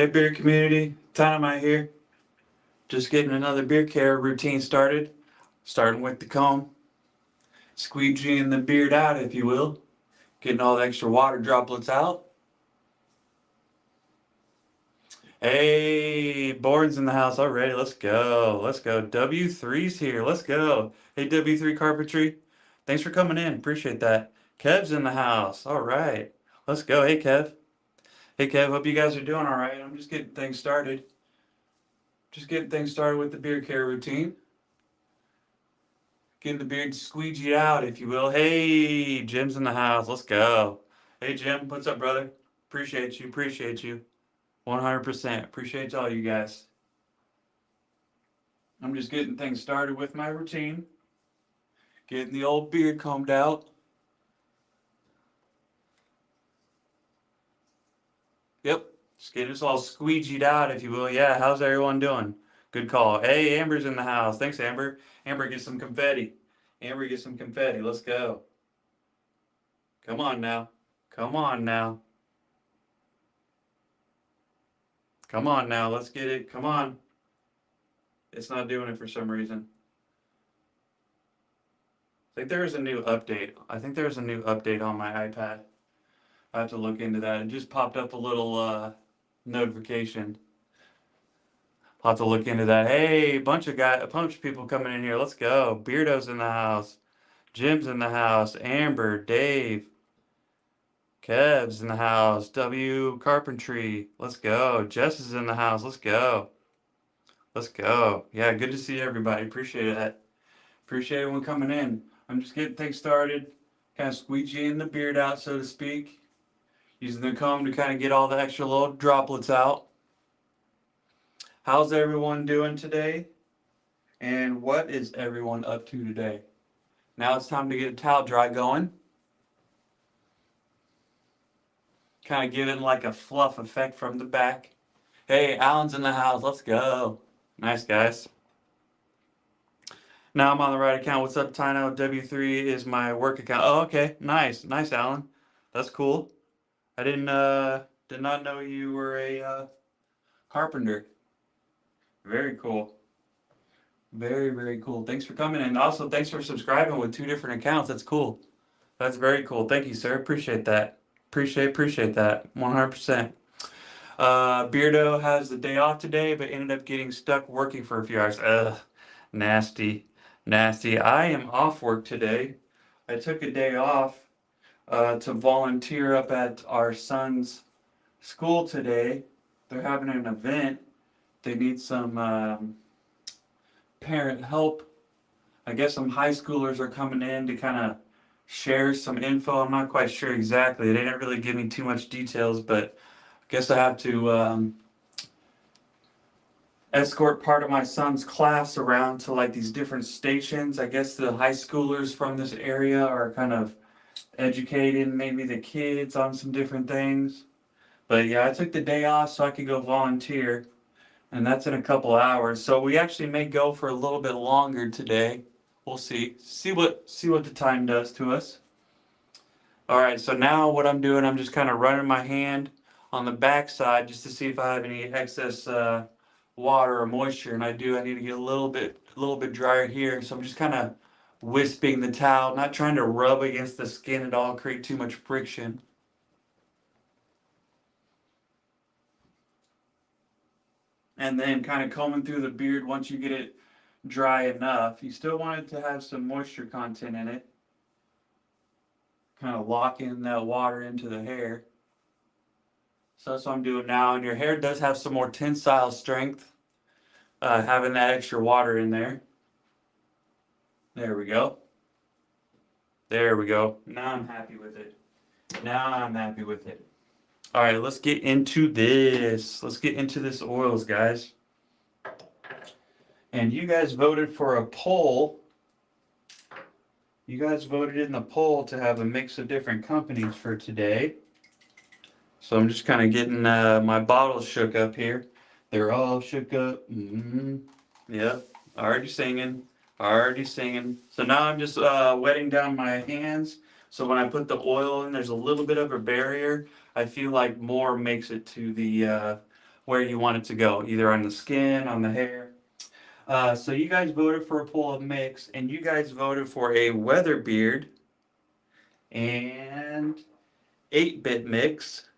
Hey, beer community, Dynamite here. Just getting another beer care routine started. Starting with the comb, squeegeeing the beard out, if you will. Getting all the extra water droplets out. Hey, Bourne's in the house already. Let's go. Let's go. W3's here. Let's go. Hey, W3 Carpentry. Thanks for coming in. Appreciate that. Kev's in the house. All right. Let's go. Hey, Kev. Hey, Kev. Hope you guys are doing all right. I'm just getting things started. Just getting things started with the beer care routine. Getting the beard squeegeed out, if you will. Hey, Jim's in the house. Let's go. Hey, Jim. What's up, brother? Appreciate you. Appreciate you. 100%. Appreciate all you guys. I'm just getting things started with my routine. Getting the old beard combed out. Yep. Just getting us all squeegeed out, if you will. Yeah, how's everyone doing? Good call. Hey, Amber's in the house. Thanks, Amber. Amber, get some confetti. Amber, get some confetti. Let's go. Come on now. Come on now. Come on now. Let's get it. Come on. It's not doing it for some reason. I think there is a new update. I think there's a new update on my iPad. I have to look into that. It just popped up a little notification. I'll have to look into that. Hey, a bunch of people coming in here. Let's go. Beardo's in the house. Jim's in the house. Amber, Dave, Kev's in the house. W Carpentry. Let's go. Jess is in the house. Let's go. Let's go. Yeah, good to see everybody. Appreciate that. Appreciate everyone coming in. I'm just getting things started. Kind of squeegeeing the beard out, so to speak. Using the comb to kind of get all the extra little droplets out. How's everyone doing today? And what is everyone up to today? Now it's time to get a towel dry going. Kind of giving like a fluff effect from the back. Hey, Alan's in the house. Let's go. Nice, guys. Now I'm on the right account. What's up, Tino? W3 is my work account. Oh, okay. Nice. Nice, Alan. That's cool. I did not know you were a carpenter. Very cool. Very, very cool. Thanks for coming, and also thanks for subscribing with 2 different accounts. That's cool. That's very cool. Thank you, sir. Appreciate that. Appreciate that. 100%. Beardo has the day off today, but ended up getting stuck working for a few hours. Ugh, nasty, nasty. I am off work today. I took a day off to volunteer up at our son's school today. They're having an event. They need some parent help. I guess some high schoolers are coming in to kind of share some info. I'm not quite sure exactly. They didn't really give me too much details, but I guess I have to escort part of my son's class around to like these different stations. I guess the high schoolers from this area are kind of educating maybe the kids on some different things. But yeah, I took the day off so I could go volunteer, and that's in a couple hours. So we actually may go for a little bit longer today. We'll see. See what the time does to us. All right, so now what I'm doing, I'm just kind of running my hand on the back side just to see if I have any excess water or moisture, and I do. I need to get a little bit drier here. So I'm just kind of wisping the towel, not trying to rub against the skin at all, create too much friction. And then kind of combing through the beard once you get it dry enough. You still want it to have some moisture content in it. Kind of lock in that water into the hair. So that's what I'm doing now. And your hair does have some more tensile strength, having that extra water in there. There we go. There we go. Now I'm happy with it. Now I'm happy with it. All right, let's get into this. Let's get into this oils, guys. And you guys voted for a poll. You guys voted in the poll to have a mix of different companies for today. So I'm just kind of getting my bottles shook up here. They're all shook up. Yep, already singing. Already singing. So now I'm just wetting down my hands. So when I put the oil in, there's a little bit of a barrier. I feel like more makes it to the where you want it to go, either on the skin, on the hair. So you guys voted for a pool of mix, and you guys voted for a Weatherbeard and 8-bit mix.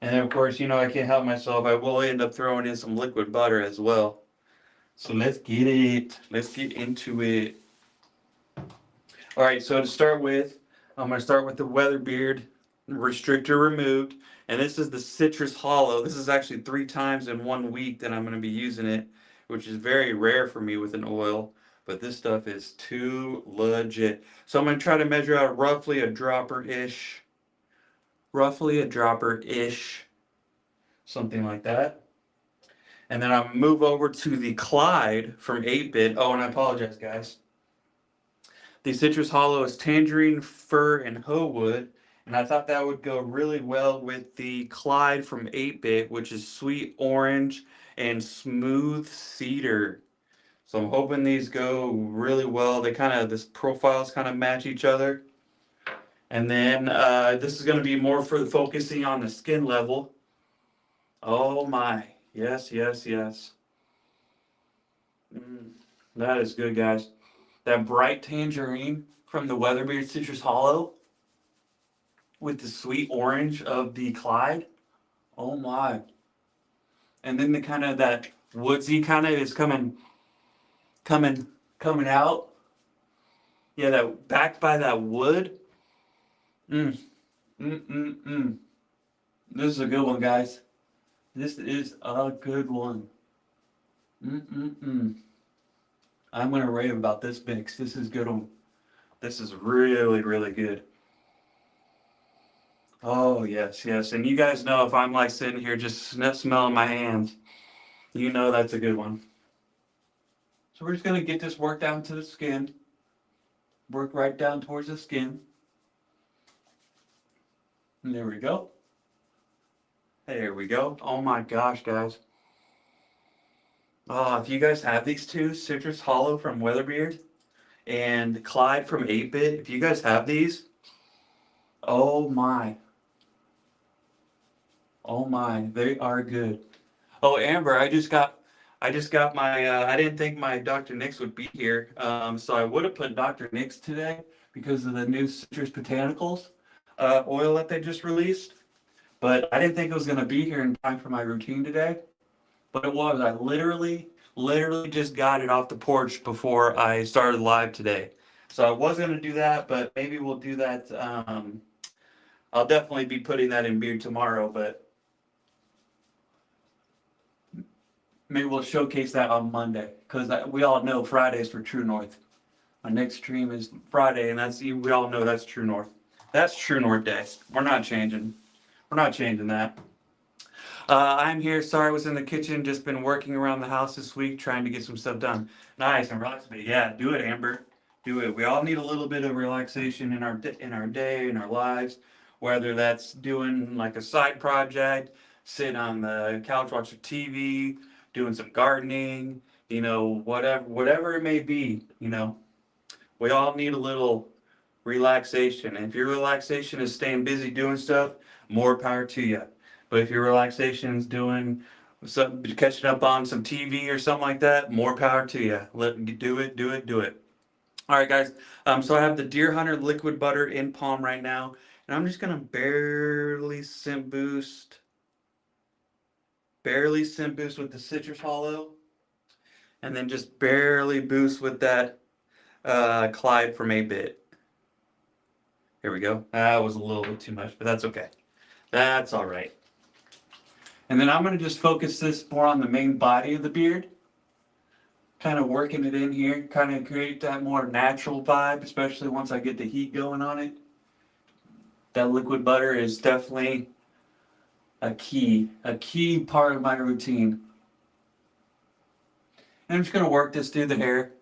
And then, of course, you know, I can't help myself. I will end up throwing in some liquid butter as well. So let's get it. Let's get into it. All right, so to start with, I'm going to start with the Weatherbeard restrictor removed. And this is the Citrus Hollow. This is actually 3 times in 1 week that I'm going to be using it, which is very rare for me with an oil. But this stuff is too legit. So I'm going to try to measure out roughly a dropper-ish. Roughly a dropper-ish. Something like that. And then I'll move over to the Clyde from 8-bit. Oh, and I apologize, guys. The Citrus Hollow is tangerine, fir, and hoe wood. And I thought that would go really well with the Clyde from 8-bit, which is sweet orange and smooth cedar. So I'm hoping these go really well. They kind of, this profiles kind of match each other. And then this is going to be more for the focusing on the skin level. Oh my. Yes, yes, yes. That is good, guys. That bright tangerine from the Weatherbeard Citrus Hollow with the sweet orange of the Clyde. Oh my. And then the kind of that woodsy kind of is coming out. Yeah, that backed by that wood. Mm. This is a good one, guys. This is a good one. I'm gonna rave about this mix. This is good one. This is really, really good. Oh yes, yes. And you guys know if I'm like sitting here just smelling my hands, you know that's a good one. So we're just gonna get this worked down to the skin. Work right down towards the skin. And there we go. There we go. Oh my gosh, guys. Oh, if you guys have these two, Citrus Hollow from Weatherbeard and Clyde from 8-bit, if you guys have these, oh my. Oh my, they are good. Oh, Amber, I just got my, I didn't think my Dr. Nix would be here. So I would have put Dr. Nix today because of the new Citrus Botanicals oil that they just released. But I didn't think it was going to be here in time for my routine today. But it was. I literally just got it off the porch before I started live today. So I was going to do that, but maybe we'll do that. I'll definitely be putting that in beard tomorrow, but maybe we'll showcase that on Monday because we all know Fridays for True North. My next stream is Friday, and we all know that's True North. That's True North Day. We're not changing. We're not changing that. I'm here. Sorry, I was in the kitchen. Just been working around the house this week, trying to get some stuff done. Nice and relaxing. Yeah, do it, Amber. Do it. We all need a little bit of relaxation in our day, in our lives. Whether that's doing like a side project, sitting on the couch watching TV, doing some gardening, you know, whatever it may be, you know, we all need a little relaxation. And if your relaxation is staying busy doing stuff, more power to you. But if your relaxation is doing some catching up on some TV or something like that, more power to you. Do it, do it, do it. All right, guys. So I have the Deer Hunter liquid butter in palm right now, and I'm just gonna barely scent boost with the Citrus Hollow, and then just barely boost with that Clyde from 8-bit. Here we go. That was a little bit too much, but that's okay. That's all right. And then I'm going to just focus this more on the main body of the beard. Kind of working it in here, kind of create that more natural vibe, especially once I get the heat going on it. That liquid butter is definitely a key part of my routine. And I'm just going to work this through the hair.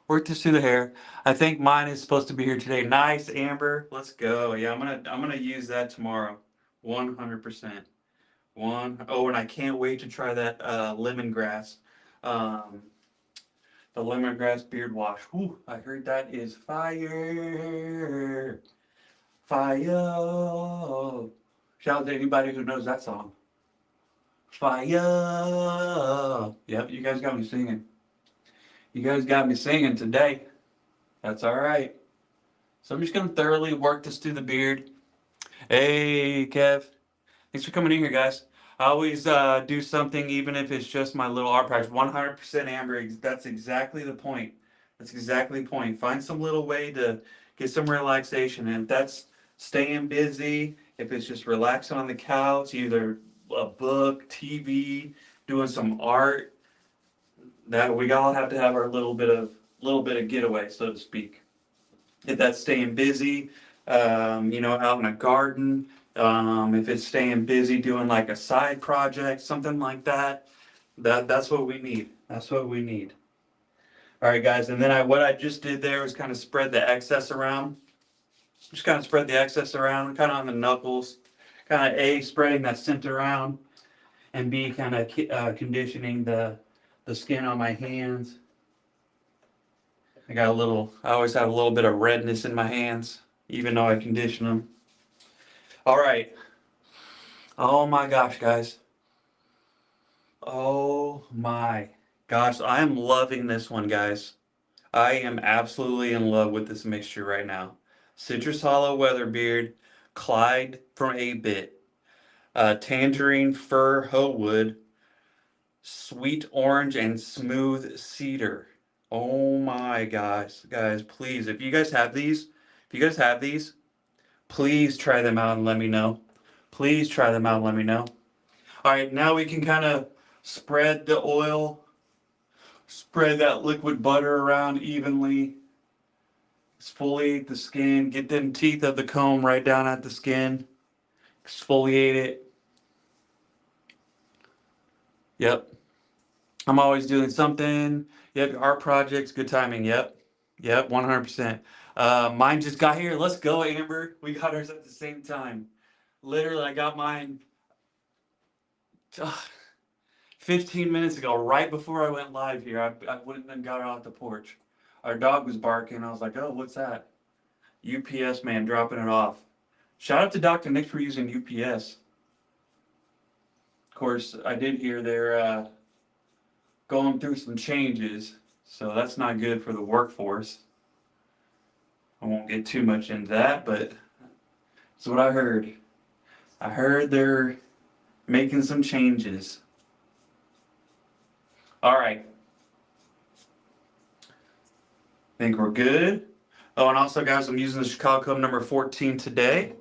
Work this through the hair. I think mine is supposed to be here today. Nice, Amber. Let's go. Yeah, I'm gonna use that tomorrow. 100%. Oh, and I can't wait to try that lemongrass. Um, the lemongrass beard wash. Whew, I heard that is fire. Fire. Shout out to anybody who knows that song. Fire. Yep, you guys got me singing. You guys got me singing today. That's all right. So I'm just gonna thoroughly work this through the beard. Hey, Kev. Thanks for coming in here, guys. I always do something, even if it's just my little art practice. 100% Amber. That's exactly the point. That's exactly the point. Find some little way to get some relaxation. And if that's staying busy, if it's just relaxing on the couch, either a book, TV, doing some art, that we all have to have our little bit of getaway, so to speak. If that's staying busy, out in a garden, if it's staying busy doing like a side project, something like that, that's what we need. That's what we need. All right, guys, and then what I just did there was kind of spread the excess around. Just kind of spread the excess around, kind of on the knuckles, kind of A, spreading that scent around, and B, kind of conditioning the skin on my hands. I always have a little bit of redness in my hands, even though I condition them. All right. Oh my gosh, guys. Oh my gosh. I am loving this one, guys. I am absolutely in love with this mixture right now. Citrus Hollow Weatherbeard, Clyde from 8-Bit, Tangerine Fir Hoewood, Sweet Orange, and Smooth Cedar. Oh my gosh, guys, please, if you guys have these, please try them out and let me know. Please try them out and let me know. All right, now we can kind of spread the oil, spread that liquid butter around evenly, exfoliate the skin, get them teeth of the comb right down at the skin, exfoliate it. Yep, I'm always doing something. Yep, art projects, good timing. Yep, 100%. Mine just got here. Let's go, Amber. We got ours at the same time. Literally, I got mine 15 minutes ago, right before I went live here. I went and got her out the porch. Our dog was barking. I was like, oh, what's that? UPS man dropping it off. Shout out to Dr. Nick for using UPS. Of course, I did hear they're going through some changes, so that's not good for the workforce. I won't get too much into that, but that's what I heard. I heard they're making some changes. All right. Think we're good. Oh, and also, guys, I'm using the Chicago Cub number 14 today.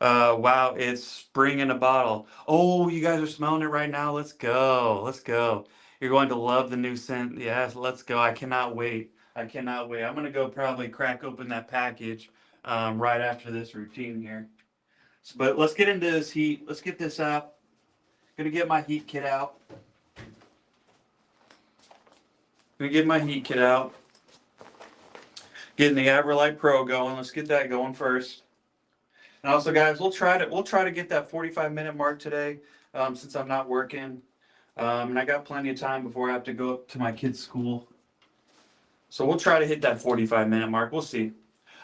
Wow, it's spring in a bottle. Oh, you guys are smelling it right now. Let's go. Let's go. You're going to love the new scent. Yes, let's go. I cannot wait. I cannot wait. I'm going to go probably crack open that package right after this routine here. But let's get into this heat. Let's get this out. Gonna get my heat kit out. Getting the Aberlite Pro going. Let's get that going first. And also, guys, we'll try to get that 45-minute mark today, since I'm not working, and I got plenty of time before I have to go up to my kids' school. So we'll try to hit that 45-minute mark. We'll see.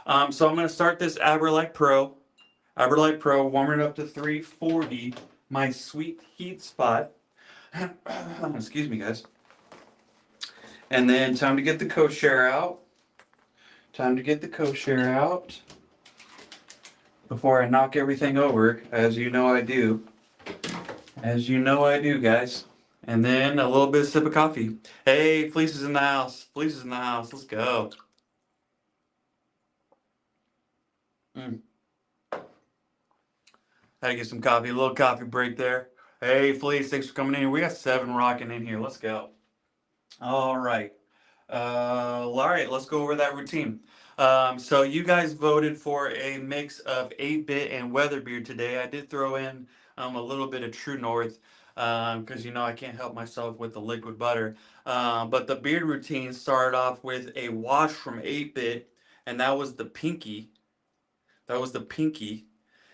So I'm gonna start this Aberlite Pro, warming it up to 340, my sweet heat spot. Excuse me, guys. And then time to get the co-share out. Before I knock everything over, as you know I do. Guys. And then a little bit of sip of coffee. Hey, Fleece is in the house. Let's go. Had to get some coffee. A little coffee break there. Hey, Fleece, thanks for coming in. We got 7 rocking in here. Let's go. All right. Let's go over that routine. So you guys voted for a mix of 8-Bit and Weatherbeard today. I did throw in a little bit of True North because I can't help myself with the liquid butter. But the beard routine started off with a wash from 8-Bit, and that was the pinky.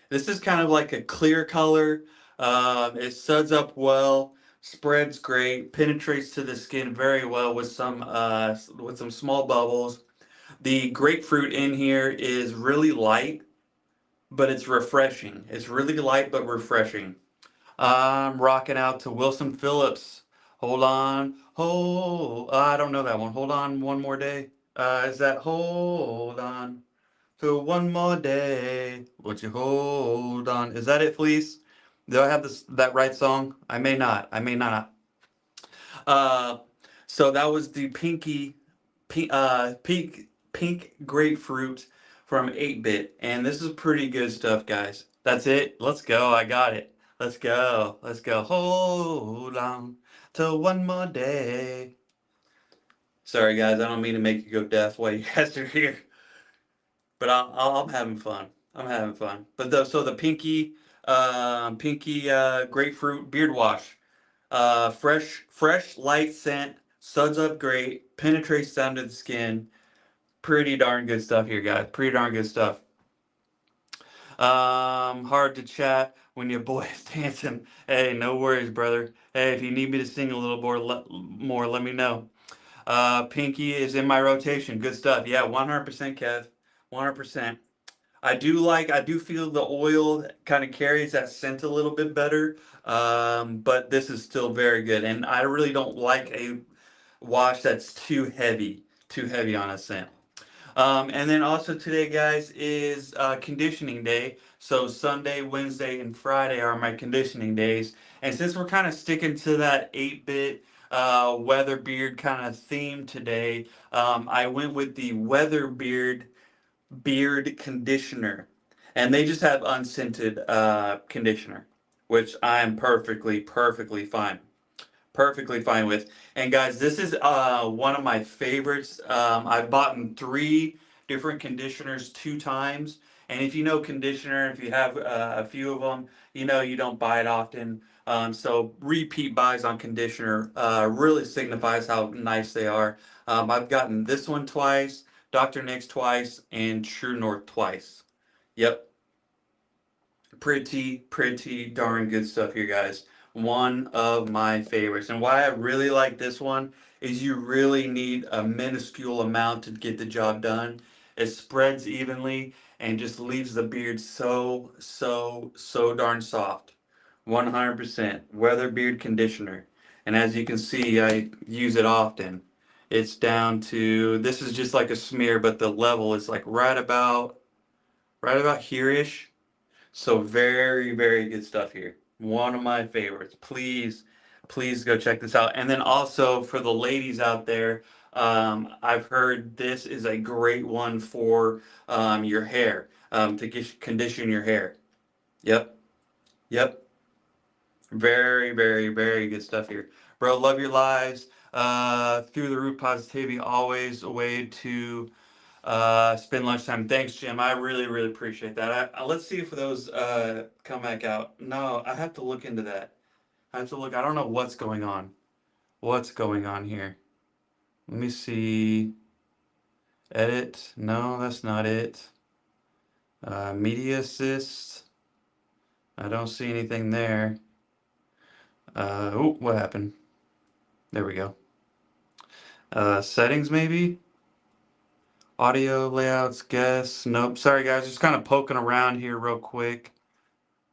This is kind of like a clear color. It suds up well, spreads great, penetrates to the skin very well with some small bubbles. The grapefruit in here is really light, but it's refreshing. It's really light but refreshing. I'm rocking out to Wilson Phillips. Hold on, I don't know that one. Hold on one more day. Is that hold on to one more day? Would you hold on? Is that it, Fleece? Do I have this that right song? I may not. I may not. Uh, so that was the pink grapefruit from 8-bit, and this is pretty good stuff, guys. That's it. Let's go. I got it. Let's go. Let's go. Hold on till one more day. Sorry, guys. I don't mean to make you go deaf while you guys are here, but I'm having fun. I'm having fun. But so the pinky grapefruit beard wash. Fresh, light scent, suds up great, penetrates down to the skin. Pretty darn good stuff here, guys. Pretty darn good stuff. Hard to chat when your boy is dancing. Hey, no worries, brother. Hey, if you need me to sing a little more, let me know. Pinky is in my rotation. Good stuff. Yeah, 100%, Kev. 100%. I do feel the oil kind of carries that scent a little bit better. But this is still very good. And I really don't like a wash that's too heavy on a scent. And then also today, guys, is conditioning day. So Sunday, Wednesday, and Friday are my conditioning days. And since we're kind of sticking to that 8-bit Weatherbeard kind of theme today, I went with the Weatherbeard beard conditioner. And they just have unscented conditioner, which I'm perfectly fine. Perfectly fine with. And guys, this is one of my favorites. I've bought in 3 different conditioners 2 times. And if you know conditioner, if you have a few of them, you know you don't buy it often. So repeat buys on conditioner really signifies how nice they are. I've gotten this one twice, Dr. Nick's twice, and True North twice. Yep, pretty darn good stuff here, guys. One of my favorites. And why I really like this one is you really need a minuscule amount to get the job done. It spreads evenly and just leaves the beard so darn soft. 100% Weather Beard Conditioner. And as you can see, I use it often. It's down to, this is just like a smear, but the level is like right about here-ish. So very good stuff here. One of my favorites. Please go check this out. And then also for the ladies out there, I've heard this is a great one for your hair, to condition your hair. Yep, yep. Very good stuff here. Bro, love your lives. Through the roof positivity, always a way to spend lunchtime. Thanks, Jim. I really appreciate that. Let's see if those come back out. No, I have to look into that. I have to look. I don't know what's going on. What's going on here? Let me see. Edit. No, that's not it. Media assist. I don't see anything there. Oh, what happened? There we go. Settings maybe? Audio layouts, guess. Nope. Sorry guys, just kind of poking around here real quick.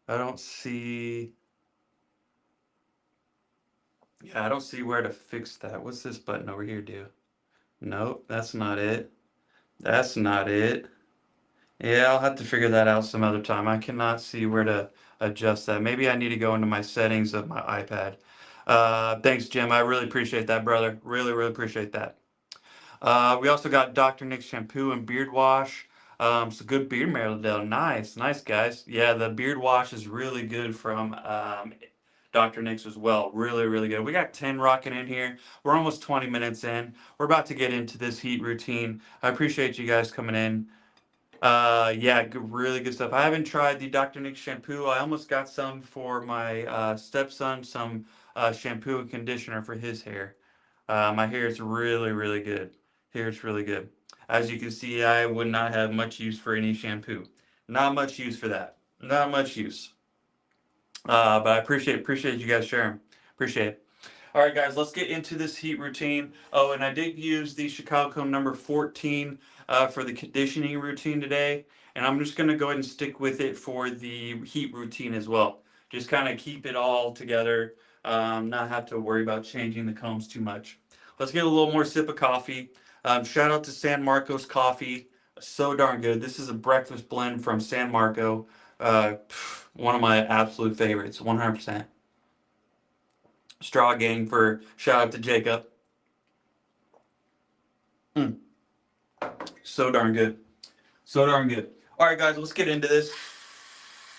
I don't see. Yeah, I don't see where to fix that. What's this button over here do? Nope, that's not it. That's not it. Yeah, I'll have to figure that out some other time. I cannot see where to adjust that. Maybe I need to go into my settings of my iPad. Thanks, Jim. I really appreciate that, brother. Really appreciate that. We also got Dr. Nick's shampoo and beard wash. It's a good beard Meredale. Nice guys. Yeah, the beard wash is really good from Dr. Nick's as well. Really good. We got 10 rocking in here. We're almost 20 minutes in. We're about to get into this heat routine. I appreciate you guys coming in. Yeah, really good stuff. I haven't tried the Dr. Nick shampoo. I almost got some for my stepson, some shampoo and conditioner for his hair. My hair is really good. Hair is really good. As you can see, I would not have much use for any shampoo. Not much use for that. Not much use. But I appreciate you guys sharing. Appreciate it. All right, guys, let's get into this heat routine. Oh, and I did use the Chicago number 14 for the conditioning routine today. And I'm just going to go ahead and stick with it for the heat routine as well. Just kind of keep it all together, not have to worry about changing the combs too much. Let's get a little more sip of coffee. Shout out to San Marcos Coffee. So darn good. This is a breakfast blend from San Marco. One of my absolute favorites, 100%. Straw Gang for shout out to Jacob. Mm, so darn good. So darn good. All right, guys, let's get into this.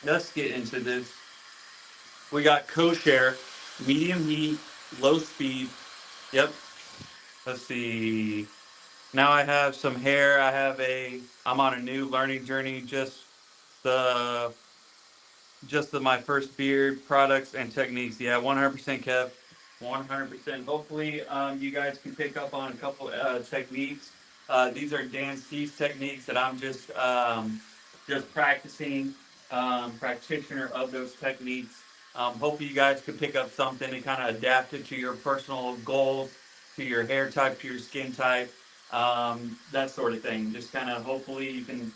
Let's get into this. We got co-share, medium heat, low speed. Yep. Let's see. Now I have some hair. I'm on a new learning journey. The my first beard products and techniques. Yeah, 100% Kev. 100%. Hopefully, you guys can pick up on a couple techniques. These are Dan C's techniques that I'm just practicing, practitioner of those techniques. Hopefully, you guys can pick up something and kind of adapt it to your personal goals, to your hair type, to your skin type, that sort of thing. Just kind of hopefully you can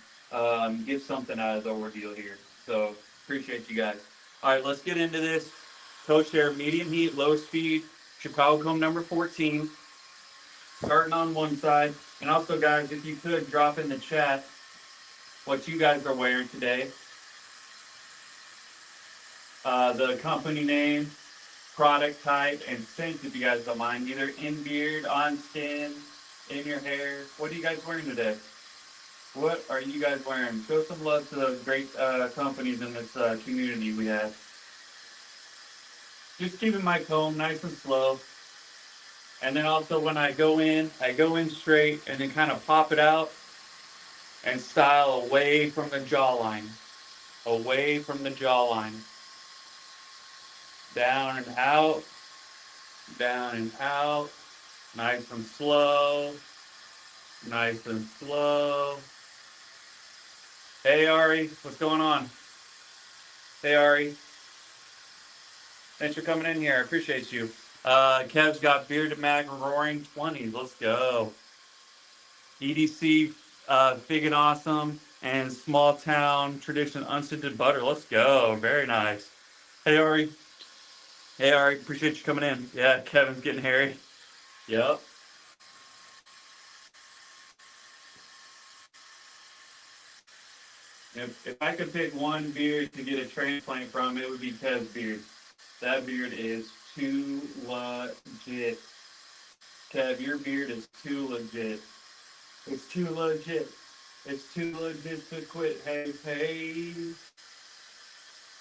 get something out of the ordeal here. So appreciate you guys. All right, let's get into this. Coach there, medium heat, low speed, Chicago comb number 14. Starting on one side. And also, guys, if you could drop in the chat what you guys are wearing today. The company name, product type, and scent, if you guys don't mind. Either in beard, on skin, in your hair. What are you guys wearing today? What are you guys wearing? Show some love to the great companies in this community we have. Just keeping my comb nice and slow. And then also when I go in straight and then kind of pop it out and style away from the jawline. Away from the jawline. Down and out. Down and out. Nice and slow. Nice and slow. Hey Ari, what's going on? Hey Ari. Thanks for coming in here. I appreciate you. Kev's got Bearded Mag Roaring 20s. Let's go. EDC, Fig and Awesome, and Small Town Tradition Unscented Butter. Let's go. Very nice. Hey Ari. Hey Ari, appreciate you coming in. Yeah, Kevin's getting hairy. Yep. If I could pick one beard to get a transplant from, it would be Kev's beard. That beard is too legit. Kev, your beard is too legit. It's too legit. It's too legit to quit. Hey, hey.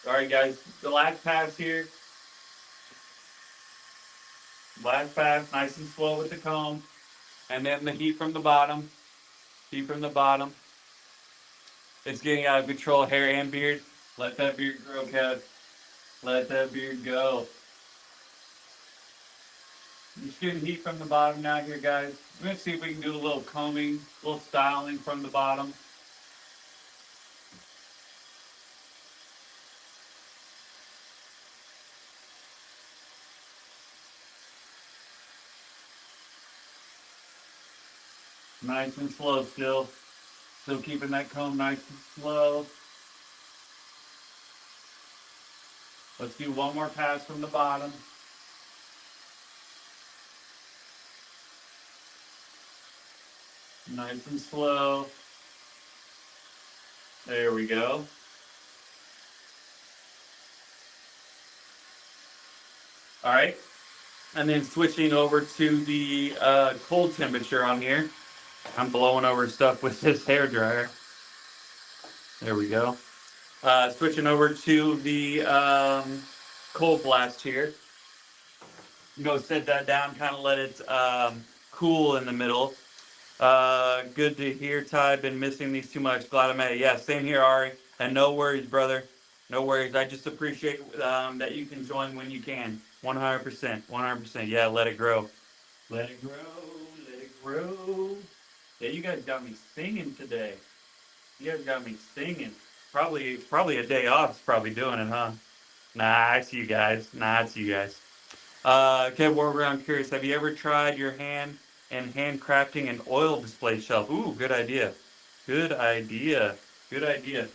All right, guys. The last pass here. Last pass, nice and slow with the comb. And then the heat from the bottom. Heat from the bottom. It's getting out of control, hair and beard. Let that beard grow, Kev. Let that beard go. Just getting heat from the bottom now here, guys. We're going to see if we can do a little combing, a little styling from the bottom. Nice and slow still. Still keeping that comb nice and slow. Let's do one more pass from the bottom. Nice and slow. There we go. All right. And then switching over to the cold temperature on here. I'm blowing over stuff with this hair dryer. There we go. Switching over to the cold blast here. Go set that down, kind of let it cool in the middle. Good to hear, Ty. Been missing these too much. Glad I made it. Yeah, same here, Ari. And no worries, brother. No worries. I just appreciate that you can join when you can. 100%. 100%. Yeah, let it grow. Let it grow. Let it grow. Yeah, you guys got me singing today. You guys got me singing. Probably a day off is probably doing it, huh? Nah, it's you guys. Nah, it's you guys. Okay, Warrior, I'm curious. Have you ever tried your hand and handcrafting an oil display shelf? Ooh, good idea. Good idea. Good idea.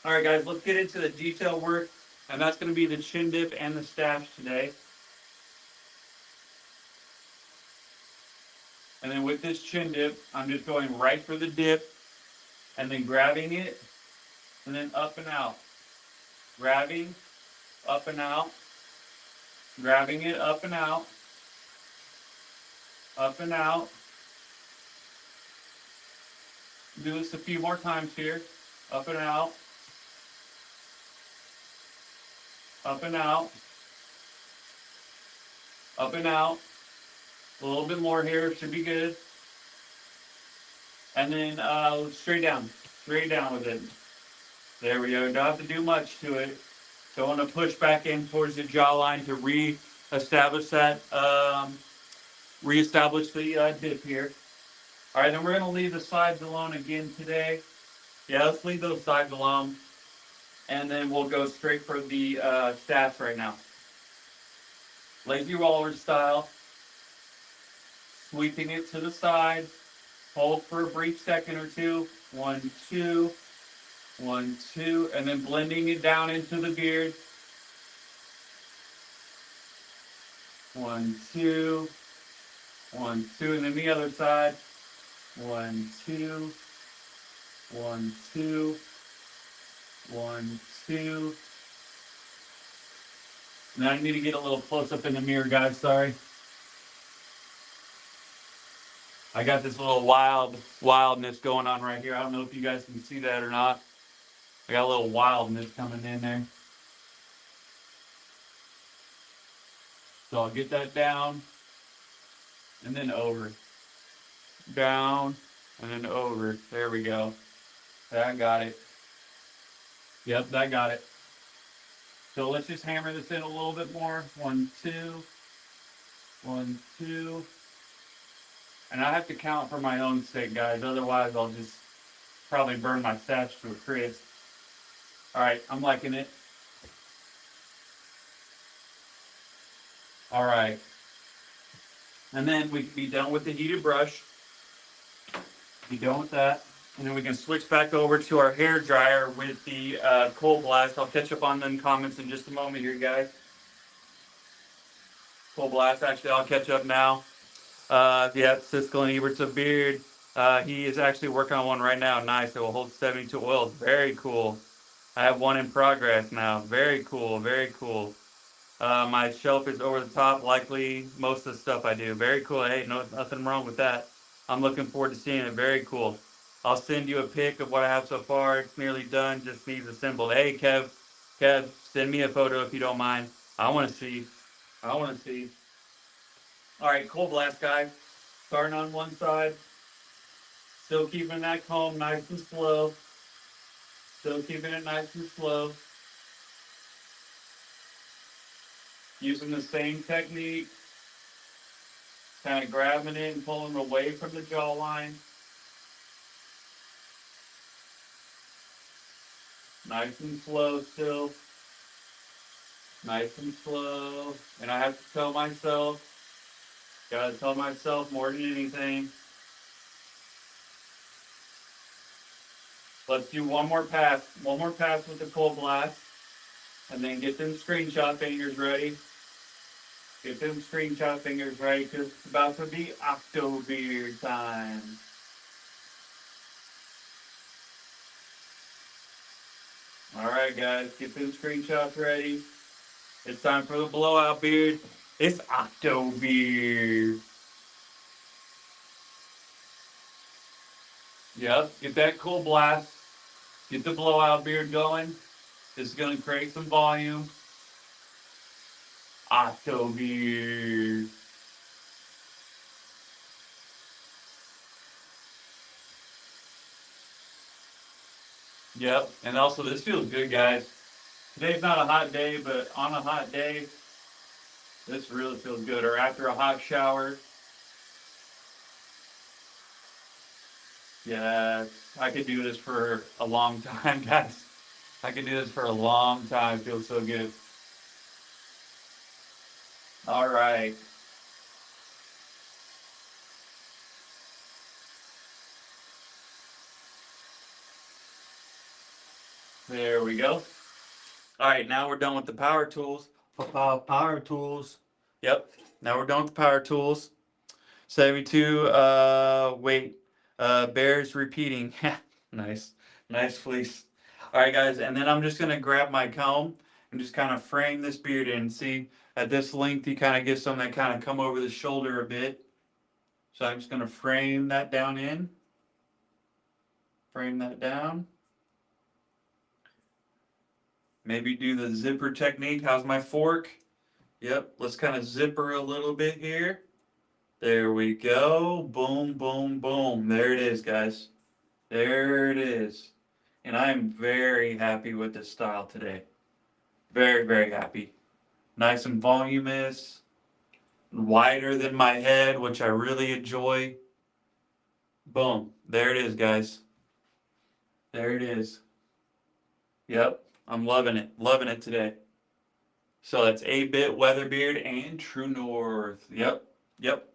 All right, guys, let's get into the detail work. And that's going to be the chin dip and the stash today. And then with this chin dip, I'm just going right for the dip and then grabbing it and then up and out. Grabbing, up and out. Grabbing it up and out. Up and out. Do this a few more times here. Up and out. Up and out. Up and out. A little bit more here. Should be good. And then straight down. Straight down with it. There we go. Don't have to do much to it. Don't want to push back in towards the jawline to re-establish that, re-establish the dip here. All right, then we're going to leave the sides alone again today. Yeah, let's leave those sides alone. And then we'll go straight for the stats right now. Lazy roller style. Sweeping it to the side. Hold for a brief second or two. 1, 2. 1, 2. And then blending it down into the beard. 1, 2. 1, 2. And then the other side. 1, 2. 1, 2. 1, 2. Now I need to get a little close up in the mirror, guys. Sorry. I got this little wildness going on right here. I don't know if you guys can see that or not. I got a little wildness coming in there. So I'll get that down and then over. Down and then over. There we go. That got it. Yep, that got it. So let's just hammer this in a little bit more. 1, 2. 1, 2. And I have to count for my own sake, guys. Otherwise, I'll just probably burn my stash to a crisp. All right, I'm liking it. All right. And then we can be done with the heated brush. Be done with that. And then we can switch back over to our hair dryer with the cold blast. I'll catch up on them comments in just a moment here, guys. Cold blast, actually, I'll catch up now. Yeah, Siskel and Ebert's a beard. He is actually working on one right now. Nice. It will hold 72 oils. Very cool. I have one in progress now. Very cool. Very cool. My shelf is over the top, likely most of the stuff I do. Very cool. Hey, no, nothing wrong with that. I'm looking forward to seeing it. Very cool. I'll send you a pic of what I have so far. It's nearly done. Just needs assembled. Hey, Kev, send me a photo if you don't mind. I want to see. I want to see. All right, cold blast, guys. Starting on one side. Still keeping that comb nice and slow. Still keeping it nice and slow. Using the same technique. Kind of grabbing it and pulling away from the jawline. Nice and slow still. Nice and slow. And I have to tell myself, gotta tell myself more than anything. Let's do one more pass. One more pass with the cold blast. And then get them screenshot fingers ready. Get them screenshot fingers ready because it's about to be Octobeard time. Alright guys, get them screenshots ready. It's time for the blowout beard. It's Octobeard. Yep, get that cool blast. Get the blowout beard going. This is going to create some volume. Octobeard. Yep, and also this feels good, guys. Today's not a hot day, but on a hot day, this really feels good. Or after a hot shower. Yeah, I could do this for a long time, guys. I could do this for a long time. It feels so good. All right. There we go. All right, now we're done with the power tools. Power tools. Yep. Now we're done with the power tools. 72. Wait. Bears repeating. Nice. Nice fleece. All right, guys. And then I'm just going to grab my comb and just kind of frame this beard in. See, at this length, you kind of get some that kind of come over the shoulder a bit. So I'm just going to frame that down in. Frame that down. Maybe do the zipper technique. How's my fork? Yep. Let's kind of zipper a little bit here. There we go. Boom, boom, boom. There it is, guys. There it is. And I am very happy with this style today. Very, very happy. Nice and voluminous. Wider than my head, which I really enjoy. Boom. There it is, guys. There it is. Yep. I'm loving it. Loving it today. So that's 8-bit, Weatherbeard, and True North. Yep. Yep.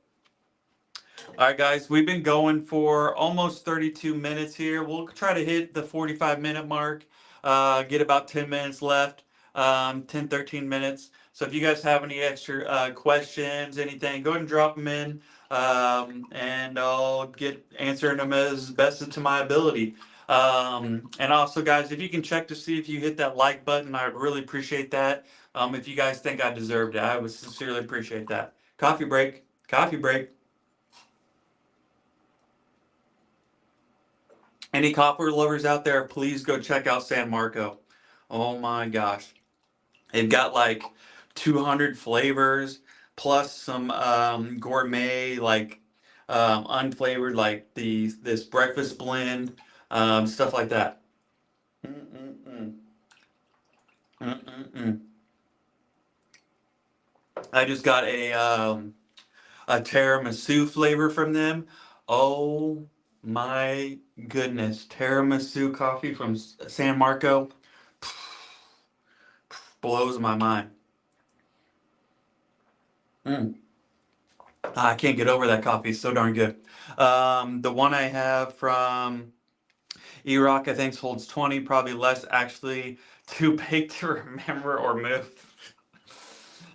All right, guys, we've been going for almost 32 minutes here. We'll try to hit the 45-minute mark, get about 10 minutes left, 10, 13 minutes. So if you guys have any extra questions, anything, go ahead and drop them in, and I'll get answering them as best to my ability. And also, guys, if you can check to see if you hit that like button, I would really appreciate that. If you guys think I deserved it, I would sincerely appreciate that. Coffee break. Coffee break. Any copper lovers out there, please go check out San Marco. Oh my gosh. They've got like 200 flavors plus some gourmet, like unflavored, like this breakfast blend, stuff like that. Mm-mm-mm. Mm-mm-mm. I just got a tiramisu flavor from them. Oh my goodness. Tiramisu coffee from San Marco blows my mind. Mm. I can't get over that coffee. It's so darn good. The one I have from Iraq, I think, holds 20, probably less, actually, too big to remember or move.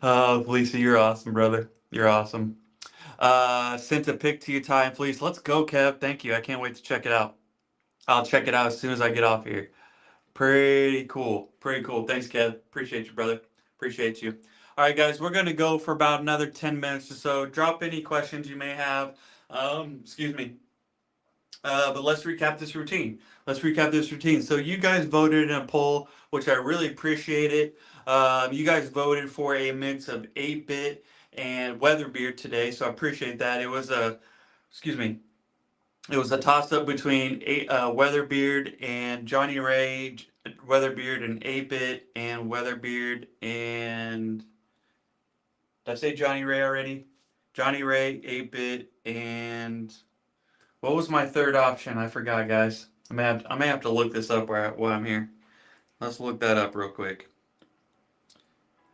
Oh, Felicia, you're awesome, brother. You're awesome. Sent a pic to you, Ty and Felice. Let's go, Kev. Thank you. I can't wait to check it out. I'll check it out as soon as I get off here. Pretty cool. Pretty cool. Thanks, Kev. Appreciate you, brother. Appreciate you. All right, guys, we're going to go for about another 10 minutes or so. Drop any questions you may have. Excuse me. But let's recap this routine. Let's recap this routine. So you guys voted in a poll, which I really appreciate it. You guys voted for a mix of 8-bit and Weatherbeard today, so I appreciate that. It was a, excuse me, it was a toss-up between Weatherbeard and Johnny Ray, Weatherbeard and 8-bit, and Weatherbeard and, did I say Johnny Ray already? Johnny Ray, 8-bit, and what was my third option? I forgot, guys. I may have to look this up while I'm here. Let's look that up real quick.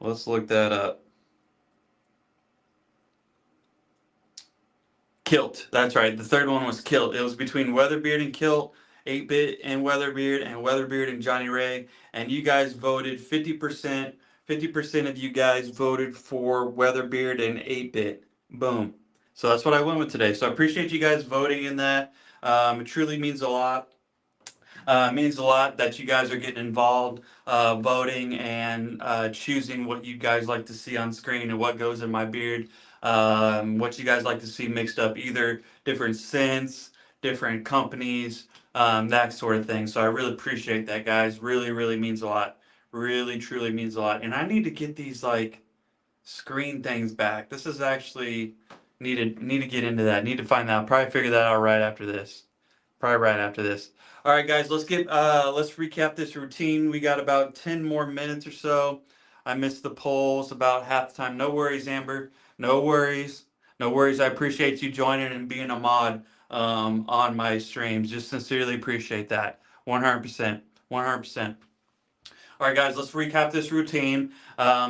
Let's look that up. Kilt. That's right. The third one was Kilt. It was between Weatherbeard and Kilt, 8-bit and Weatherbeard and Johnny Ray. And you guys voted 50%. 50% of you guys voted for Weatherbeard and 8-bit. Boom. So that's what I went with today. So I appreciate you guys voting in that. It truly means a lot. Means a lot that you guys are getting involved, voting and choosing what you guys like to see on screen and what goes in my beard. What you guys like to see mixed up, either different scents, different companies, that sort of thing. So I really appreciate that, guys. Really, really means a lot. Really, truly means a lot. And I need to get these like screen things back. This is actually need to get into that. Need to find that. Probably figure that out right after this. Probably right after this. All right, guys, let's recap this routine. We got about 10 more minutes or so. I missed the polls about half the time. No worries, Amber. No worries. No worries. I appreciate you joining and being a mod on my streams. Just sincerely appreciate that. 100%. 100%. All right, guys, let's recap this routine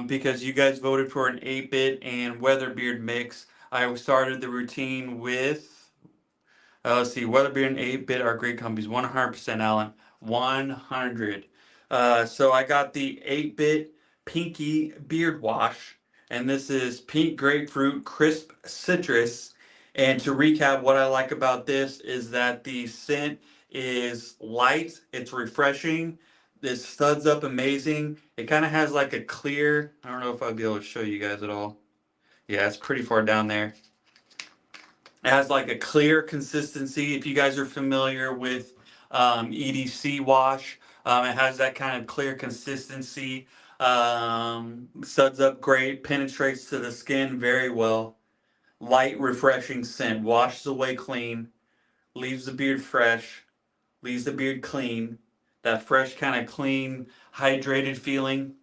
because you guys voted for an 8-bit and Weatherbeard mix. I started the routine with let's see, Weatherbeard and 8-bit are great companies. 100%, Alan. 100. So I got the 8-bit Pinky Beard Wash, and this is pink grapefruit, crisp citrus. And to recap, what I like about this is that the scent is light, it's refreshing, this studs up amazing. It kind of has like a clear, I don't know if I'll be able to show you guys at all. Yeah, it's pretty far down there. It has like a clear consistency. If you guys are familiar with EDC wash, it has that kind of clear consistency. Suds up great, penetrates to the skin very well. Light, refreshing scent, washes away clean, leaves the beard fresh, leaves the beard clean. That fresh, kind of clean, hydrated feeling.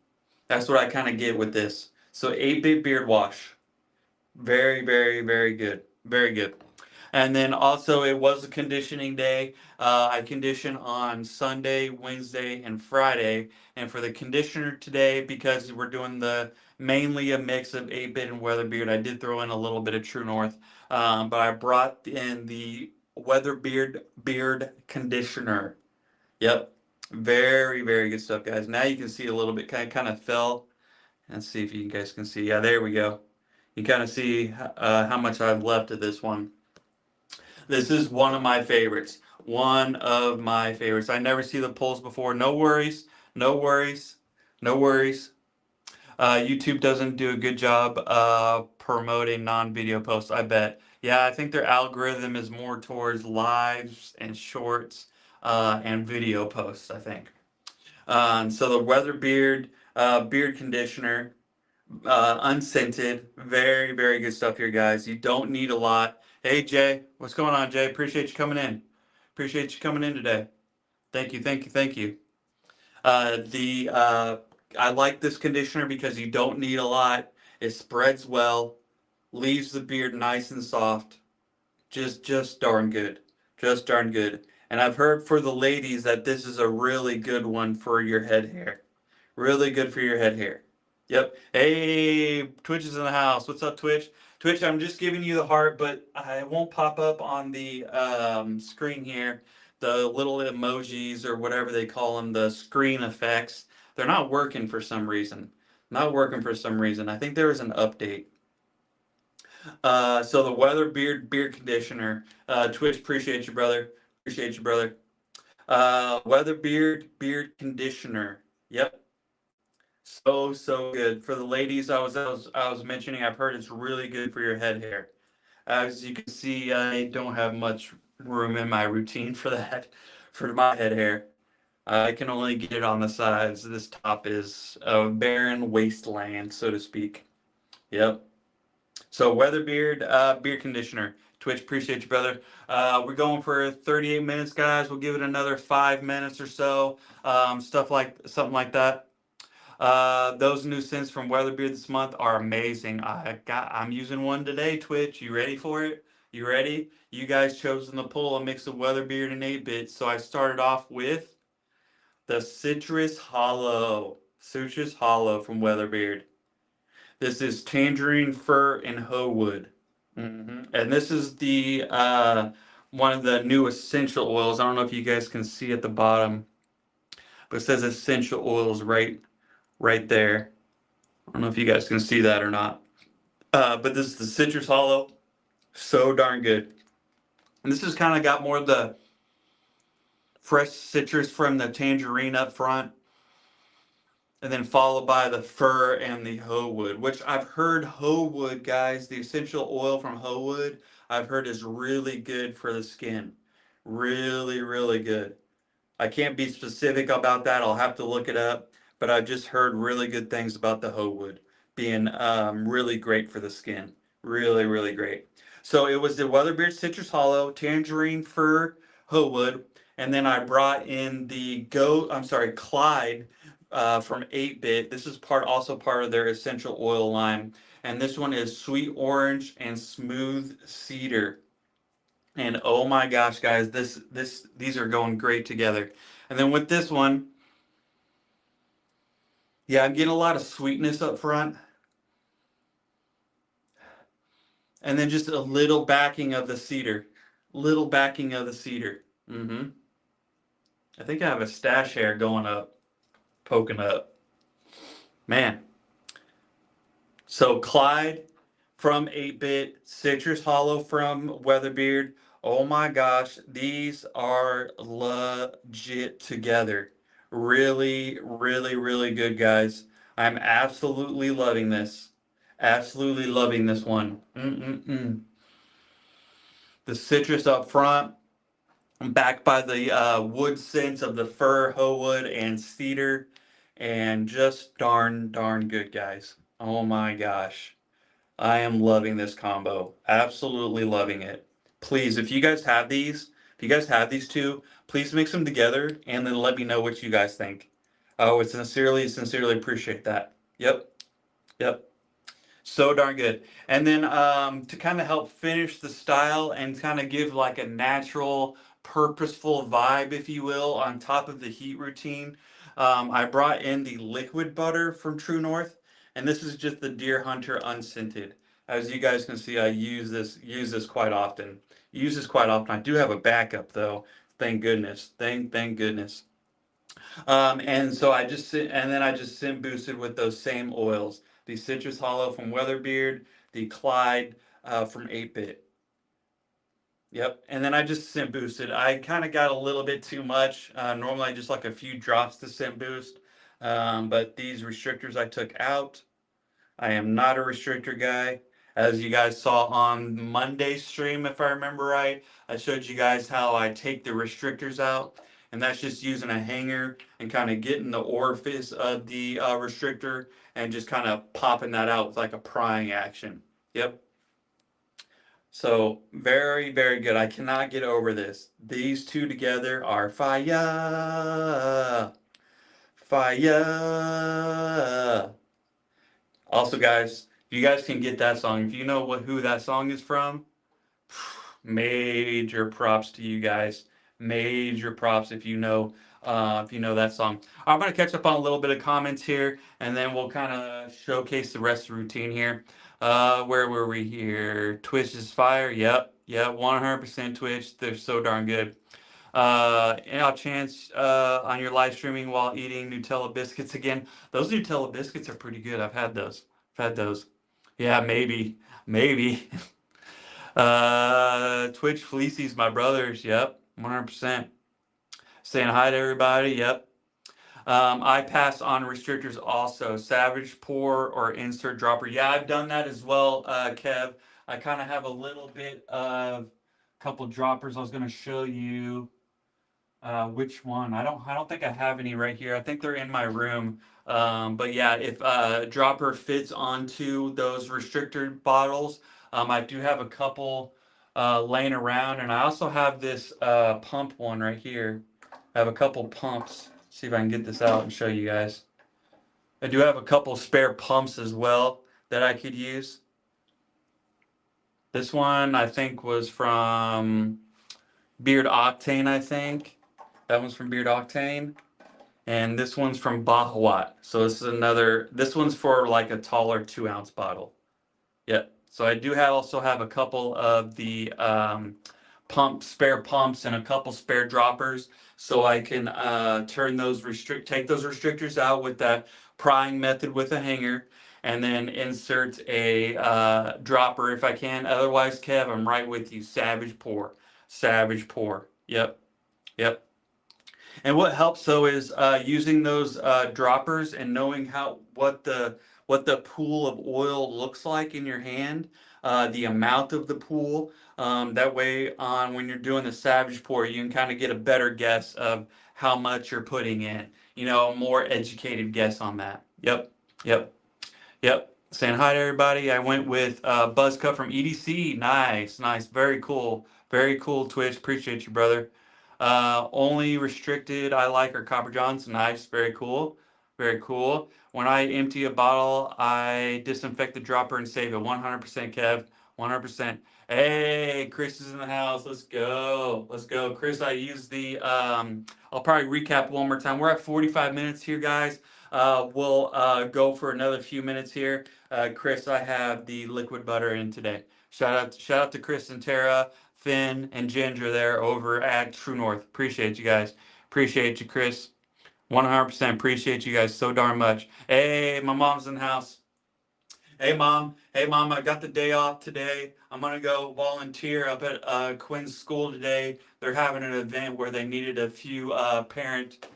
That's what I kind of get with this. So 8-bit beard wash. Very, very, very good. Very good. And then also, it was a conditioning day. I condition on Sunday, Wednesday, and Friday. And for the conditioner today, because we're doing the mainly a mix of 8-bit and Weatherbeard, I did throw in a little bit of True North. But I brought in the Weatherbeard beard conditioner. Yep. Very, very good stuff, guys. Now you can see a little bit, kind of fell. Let's see if you guys can see. Yeah, there we go. You kind of see how much I've left of this one. This is one of my favorites. One of my favorites. I never see the polls before. No worries. No worries. No worries. YouTube doesn't do a good job promoting non-video posts, I bet. Yeah, I think their algorithm is more towards lives and shorts and video posts, I think. So the Weatherbeard beard conditioner, unscented, very, very good stuff here, guys. You don't need a lot. Hey, Jay, what's going on, Jay? Appreciate you coming in. Appreciate you coming in today. Thank you, thank you, thank you. I like this conditioner because you don't need a lot. It spreads well, leaves the beard nice and soft. Just darn good. Just darn good. And I've heard for the ladies that this is a really good one for your head hair. Really good for your head hair. Yep. Hey, Twitch is in the house. What's up, Twitch? Twitch, I'm just giving you the heart, but I won't pop up on the screen here. The little emojis or whatever they call them, the screen effects, they're not working for some reason. Not working for some reason. I think there was an update. So the Weatherbeard beard conditioner. Twitch, appreciate you, brother. Appreciate you, brother. Weatherbeard beard conditioner. Yep. So good. For the ladies, I was mentioning, I've heard it's really good for your head hair. As you can see, I don't have much room in my routine for that, for my head hair. I can only get it on the sides. This top is a barren wasteland, so to speak. Yep. So Weatherbeard beard conditioner. Twitch, appreciate you, brother. We're going for 38 minutes, guys. We'll give it another 5 minutes or so. Something like that. Those new scents from Weatherbeard this month are amazing. I'm using one today, Twitch. You ready for it? You ready? You guys chosen the pull a mix of Weatherbeard and 8-bit. So I started off with the Citrus Hollow. Citrus Hollow from Weatherbeard. This is tangerine, fir, and hoe wood. And this is the one of the new essential oils. I don't know if you guys can see at the bottom, but it says essential oils right there. I don't know if you guys can see that or not. But this is the Citrus Hollow. So darn good. And this has kind of got more of the fresh citrus from the tangerine up front. And then followed by the fir and the hoe wood, which I've heard hoe wood, guys, the essential oil from hoe wood, I've heard is really good for the skin. Really, really good. I can't be specific about that. I'll have to look it up. But I've just heard really good things about the hoe wood being really great for the skin. Really, really great. So it was the Weatherbeard Citrus Hollow, Tangerine Fir, hoe wood. And then I brought in the Clyde from 8-bit. This is also part of their essential oil line. And this one is sweet orange and smooth cedar. And oh my gosh, guys, these are going great together. And then with this one, yeah, I'm getting a lot of sweetness up front. And then just a little backing of the cedar. Little backing of the cedar. I think I have a stash hair going up. poking up. Man. So Clyde from 8-Bit, Citrus Hollow from Weatherbeard. Oh my gosh, these are legit together. Really, really, really good, guys. I'm absolutely loving this. Absolutely loving this one. Mm-mm-mm. The citrus up front, backed by the wood scents of the fir, hoewood, and cedar, and just darn good, guys. Oh my gosh. I am loving this combo. Absolutely loving it. Please, if you guys have these two, please mix them together and then let me know what you guys think. I would sincerely appreciate that. Yep, yep. So darn good. And then to kind of help finish the style and kind of give like a natural, purposeful vibe, if you will, on top of the heat routine, I brought in the liquid butter from True North, and this is just the Deer Hunter unscented. As you guys can see, I use this quite often. Use this quite often. I do have a backup though. Thank goodness. Thank goodness. And so I just scent boosted with those same oils. The Citrus Hollow from Weatherbeard, the Clyde from 8-Bit. Yep. And then I just scent boosted. I kind of got a little bit too much. Normally I just like a few drops to scent boost. But these restrictors I took out. I am not a restrictor guy. As you guys saw on Monday's stream, if I remember right, I showed you guys how I take the restrictors out. And that's just using a hanger and kind of getting the orifice of the restrictor and just kind of popping that out with like a prying action. Yep. So very good. I cannot get over this. These two together are fire. Fire. Also, guys, if you guys can get that song, if you know who that song is from, major props to you guys. Major props if you know that song. I'm gonna catch up on a little bit of comments here, and then we'll kind of showcase the rest of the routine here. Where were we here? Twitch is fire. Yep, 100% Twitch. They're so darn good. Any chance on your live streaming while eating Nutella biscuits again? Those Nutella biscuits are pretty good. I've had those. I've had those. Yeah, maybe. Twitch Fleecy's my brothers. Yep, 100%. Saying hi to everybody. Yep. I pass on restrictors also. Savage pour or insert dropper. Yeah, I've done that as well, Kev. I kind of have a little bit of couple droppers. I was going to show you. Which one? I don't think I have any right here. I think they're in my room. But yeah, if a dropper fits onto those restrictor bottles, I do have a couple laying around, and I also have this pump one right here. I have a couple pumps. See if I can get this out and show you guys. I do have a couple spare pumps as well that I could use. This one I think was from Beard Octane, I think. That one's from Beard Octane. And this one's from Bahawat. So this one's for like a taller 2-ounce bottle. Yep. So I do also have a couple of the spare pumps and a couple spare droppers. So I can take those restrictors out with that prying method with a hanger and then insert a dropper if I can. Otherwise, Kev, I'm right with you. Savage pour. Savage pour. Yep. Yep. And what helps though is using those droppers and knowing what the pool of oil looks like in your hand, the amount of the pool. That way, on when you're doing the Savage pour, you can kind of get a better guess of how much you're putting in. You know, a more educated guess on that. Yep, yep, yep. Saying hi to everybody. I went with Buzzcut from EDC. Nice, very cool. Twitch, appreciate you, brother. Only restricted I like are Copper Johns. Nice, very cool. Very cool. When I empty a bottle, I disinfect the dropper and save it. 100% Kev. 100%. Hey, Chris is in the house. Let's go. Let's go. Chris, I use I'll probably recap one more time. We're at 45 minutes here, guys. We'll go for another few minutes here. Chris, I have the liquid butter in today. Shout out to Chris and Tara, Finn, and Ginger there over at True North. Appreciate you guys. Appreciate you, Chris. 100% appreciate you guys so darn much. Hey, my mom's in the house. Hey mom, I got the day off today. I'm gonna go volunteer up at Quinn's school today. They're having an event where they needed a few parent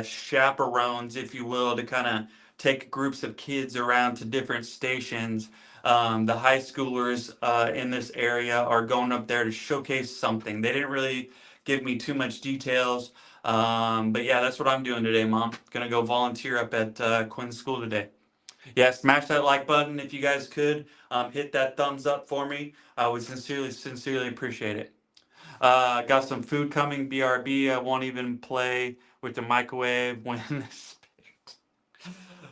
chaperones, if you will, to kind of take groups of kids around to different stations. The high schoolers in this area are going up there to showcase something. They didn't really give me too much details, but yeah, that's what I'm doing today, Mom. Gonna go volunteer up at Quinn's school today. Yeah, smash that like button if you guys could. Hit that thumbs up for me. I would sincerely appreciate it. Got some food coming. BRB. I won't even play with the microwave when this.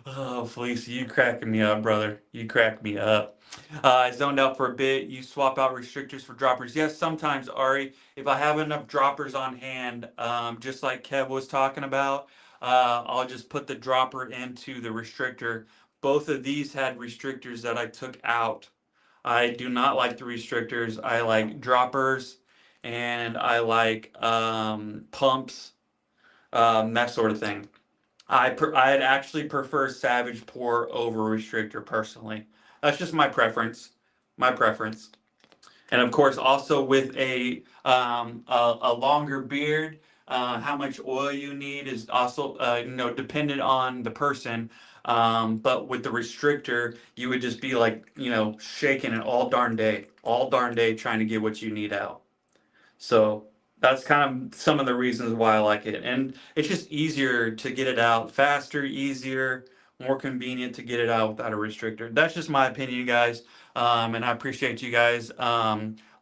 Oh, Felicia, you cracking me up, brother. You crack me up. I zoned out for a bit. You swap out restrictors for droppers. Yes, sometimes, Ari, if I have enough droppers on hand, just like Kev was talking about, I'll just put the dropper into the restrictor. Both of these had restrictors that I took out. I do not like the restrictors. I like droppers and I like pumps, that sort of thing. I'd actually prefer Savage Pour over Restrictor personally. That's just my preference. My preference. And of course, also with a longer beard, how much oil you need is also dependent on the person. But with the restrictor, you would just be like shaking it all darn day, trying to get what you need out. So that's kind of some of the reasons why I like it. And it's just easier to get it out faster, easier, more convenient to get it out without a restrictor. That's just my opinion, guys. And I appreciate you guys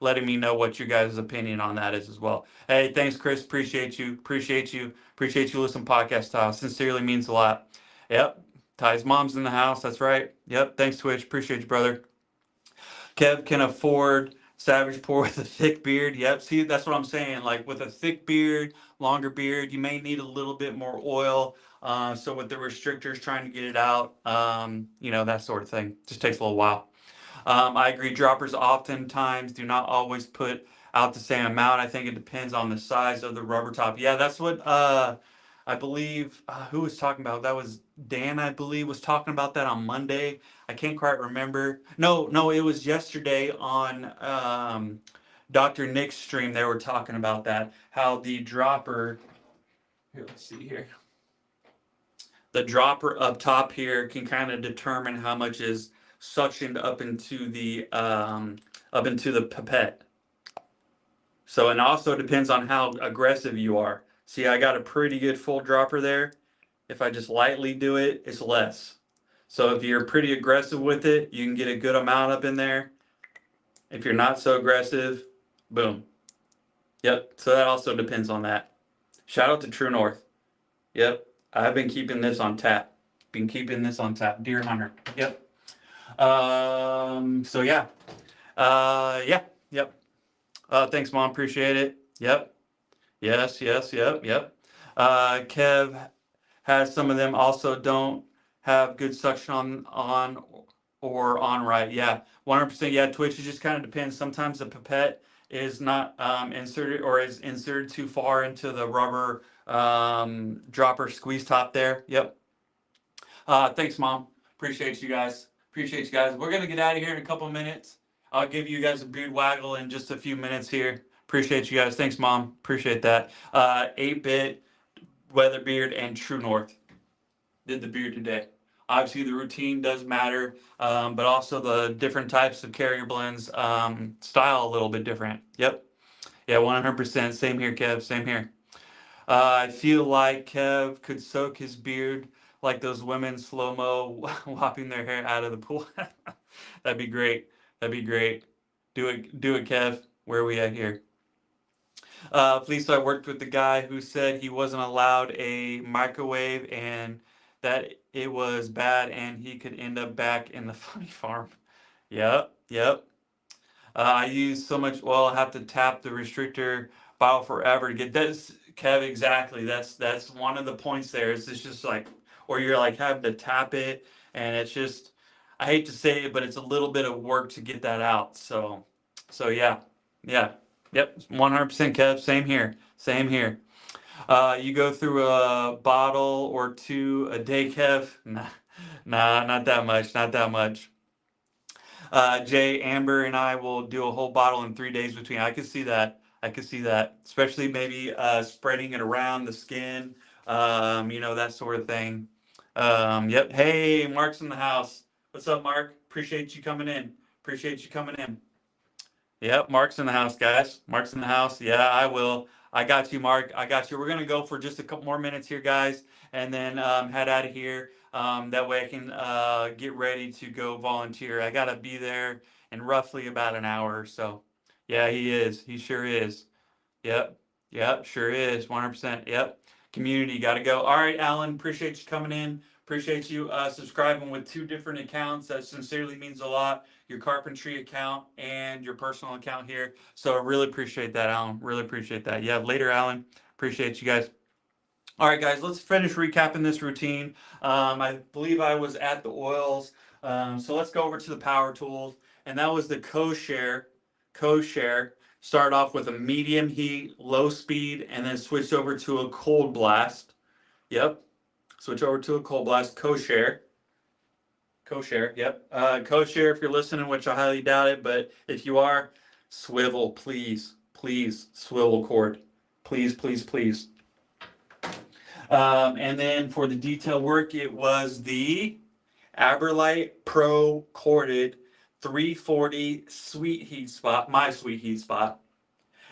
letting me know what your guys' opinion on that is as well. Hey, thanks, Chris. Appreciate you. Appreciate you. Appreciate you listening to podcast, Ty. Sincerely means a lot. Yep. Ty's mom's in the house. That's right. Yep. Thanks, Twitch. Appreciate you, brother. Kev can afford Savage Pour with a thick beard. Yep. See, that's what I'm saying. Like with a thick beard, longer beard, you may need a little bit more oil. So with the restrictors trying to get it out, that sort of thing. Just takes a little while. I agree. Droppers oftentimes do not always put out the same amount. I think it depends on the size of the rubber top. Yeah, that's what I believe. Who was talking about? That was Dan, I believe, was talking about that on Monday. I can't quite remember. No, it was yesterday on Dr. Nick's stream. They were talking about that. How the dropper. Here, let's see here. The dropper up top here can kind of determine how much is suctioned up into the pipette. So, and also depends on how aggressive you are. See, I got a pretty good full dropper there. If I just lightly do it, it's less. So if you're pretty aggressive with it, you can get a good amount up in there. If you're not so aggressive, boom. Yep, so that also depends on that. Shout out to True North. Yep, I've been keeping this on tap. Deer Hunter. Yep. So yeah. Yep. Thanks, Mom. Appreciate it. Yep. Yes. Yep. Kev has some of them also don't have good suction on or on right. Yeah. 100%. Yeah. Twitch, it just kind of depends. Sometimes the pipette is not inserted or is inserted too far into the rubber dropper squeeze top there. Yep. Thanks, Mom. Appreciate you guys. We're going to get out of here in a couple of minutes. I'll give you guys a beard waggle in just a few minutes here. Appreciate you guys. Thanks, Mom. Appreciate that. 8-bit, Weatherbeard, and True North did the beard today. Obviously, the routine does matter, but also the different types of carrier blends style a little bit different. Yep. Yeah, 100%. Same here, Kev. Same here. I feel like Kev could soak his beard like those women slow-mo whopping their hair out of the pool. That'd be great. Do it, Kev. Where are we at here? Lisa, I worked with the guy who said he wasn't allowed a microwave and that it was bad and he could end up back in the funny farm. Yep. I use so much oil, I have to tap the restrictor bottle forever to get this. Kev, exactly. That's one of the points there. It's just like, or you're like having to tap it, and it's just, I hate to say it, but it's a little bit of work to get that out. So yeah, yep, 100% Kev. Same here. You go through a bottle or two a day, Kev? Nah, not that much, not that much. Jay, Amber, and I will do a whole bottle in 3 days between. I could see that. I could see that, especially maybe spreading it around the skin, that sort of thing. Yep. Hey, Mark's in the house. What's up, Mark? Appreciate you coming in. Appreciate you coming in. Yep, Mark's in the house, guys. Mark's in the house. Yeah, I will. I got you, Mark. I got you. We're gonna go for just a couple more minutes here, guys, and then head out of here. That way I can get ready to go volunteer. I gotta be there in roughly about an hour or so. Yeah, he is. He sure is. Yep. Yep. Sure is. 100%. Yep. Community got to go. All right, Alan. Appreciate you coming in. Appreciate you subscribing with two different accounts. That sincerely means a lot. Your carpentry account and your personal account here. So I really appreciate that, Alan. Really appreciate that. Yeah. Later, Alan. Appreciate you guys. All right, guys. Let's finish recapping this routine. I believe I was at the oils. So let's go over to the power tools, and that was the co-share. Co-share. Start off with a medium heat, low speed, and then switch over to a cold blast. Yep. Switch over to a cold blast. Co-share. Co-share. Yep. Co-share if you're listening, which I highly doubt it, but if you are, swivel, please. Please, swivel cord. Please, please, please. And then for the detail work, it was the Aberlite Pro corded 340 sweet heat spot, my sweet heat spot.